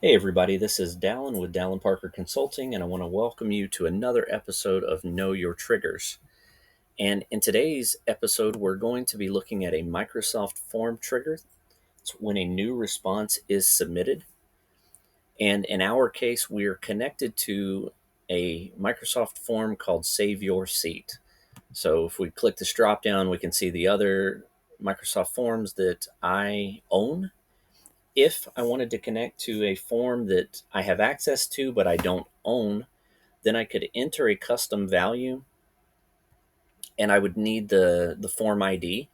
Hey everybody, this is Dallin with Dallin Parker Consulting, and I want to welcome you to another episode of Know Your Triggers. And in today's episode, we're going to be looking at a Microsoft form trigger. It's when a new response is submitted. And in our case, we are connected to a Microsoft form called Save Your Seat. So if we click this drop down, we can see the other Microsoft forms that I own. If I wanted to connect to a form that I have access to but I don't own, then I could enter a custom value and I would need the form ID.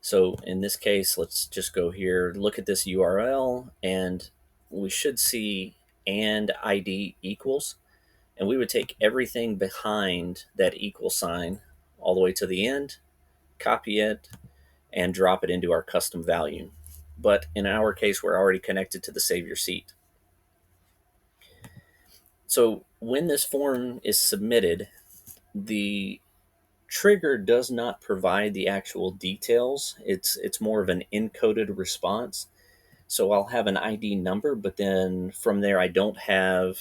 So in this case, let's just go here, look at this URL, and we should see and ID equals. And we would take everything behind that equal sign all the way to the end, copy it, and drop it into our custom value. But in our case, we're already connected to the Save Your Seat. So when this form is submitted, the trigger does not provide the actual details. It's more of an encoded response. So I'll have an ID number, but then from there I don't have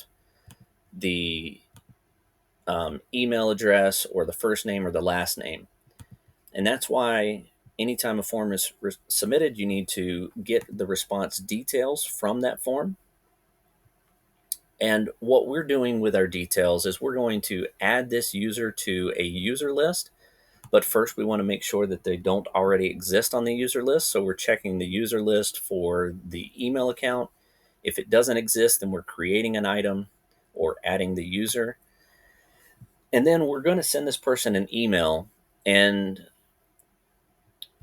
the email address or the first name or the last name. And that's why anytime a form is submitted, you need to get the response details from that form. And what we're doing with our details is we're going to add this user to a user list. But first, we want to make sure that they don't already exist on the user list. So we're checking the user list for the email account. If it doesn't exist, then we're creating an item or adding the user. And then we're going to send this person an email. And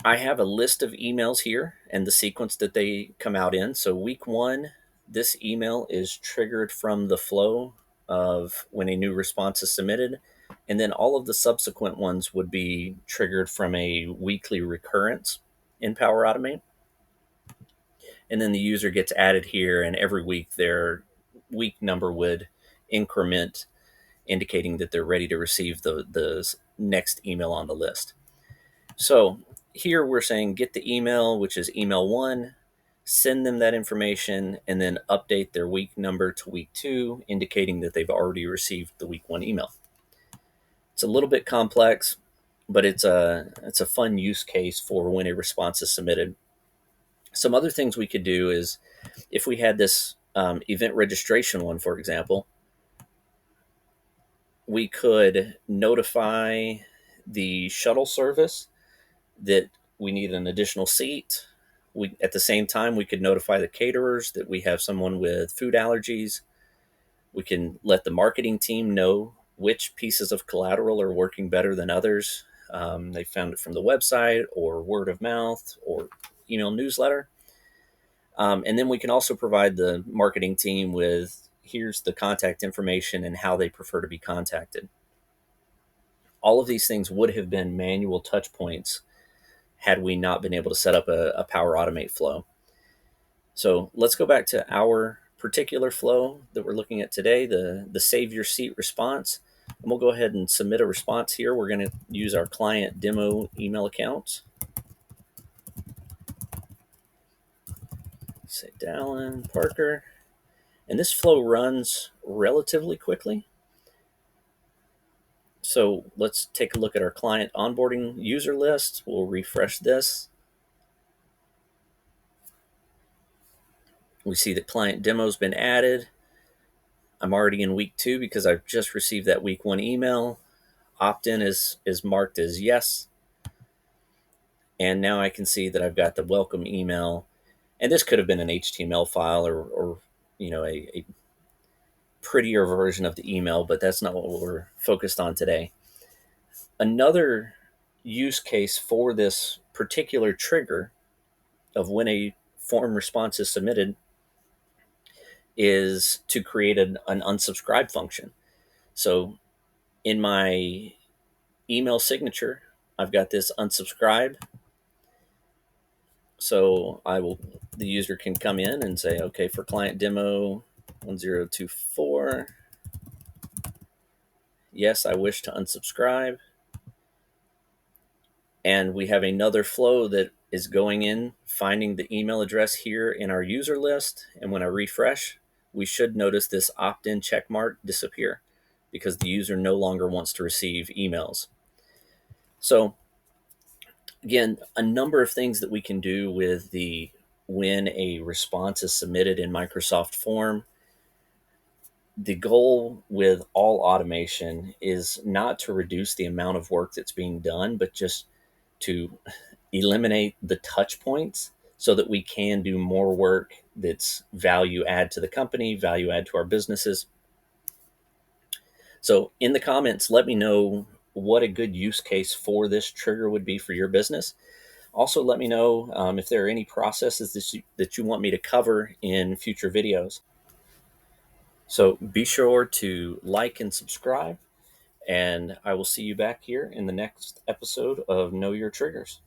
I have a list of emails here and the sequence that they come out in. So week one, this email is triggered from the flow of when a new response is submitted. And then all of the subsequent ones would be triggered from a weekly recurrence in Power Automate. And then the user gets added here, and every week their week number would increment, indicating that they're ready to receive the next email on the list. So here we're saying get the email, which is email one, send them that information, and then update their week number to week two, indicating that they've already received the week one email. It's a little bit complex, but it's a fun use case for when a response is submitted. Some other things we could do is if we had this event registration one, for example, we could notify the shuttle service that we need an additional seat. At the same time, we could notify the caterers that we have someone with food allergies. We can let the marketing team know which pieces of collateral are working better than others. They found it from the website or word of mouth or email newsletter. And then we can also provide the marketing team with here's the contact information and how they prefer to be contacted. All of these things would have been manual touch points had we not been able to set up a Power Automate flow. So let's go back to our particular flow that we're looking at today, the Save Your Seat response. And we'll go ahead and submit a response here. We're going to use our client demo email account. Say Dallin Parker. And this flow runs relatively quickly. So let's take a look at our client onboarding user list. We'll refresh this. We see that client demo's been added. I'm already in week two because I've just received that week one email. Opt-in is marked as yes. And now I can see that I've got the welcome email. And this could have been an HTML file or a prettier version of the email, but that's not what we're focused on today. Another use case for this particular trigger of when a form response is submitted is to create an unsubscribe function. So in my email signature, I've got this unsubscribe. So the user can come in and say, okay, for client demo 1024, yes, I wish to unsubscribe. And we have another flow that is going in, finding the email address here in our user list, and when I refresh, we should notice this opt-in check mark disappear because the user no longer wants to receive emails. So again, a number of things that we can do with the when a response is submitted in Microsoft Form. The goal with all automation is not to reduce the amount of work that's being done, but just to eliminate the touch points so that we can do more work that's value add to the company, value add to our businesses. So in the comments, let me know what a good use case for this trigger would be for your business. Also, let me know if there are any processes that you want me to cover in future videos. So be sure to like and subscribe, and I will see you back here in the next episode of Know Your Triggers.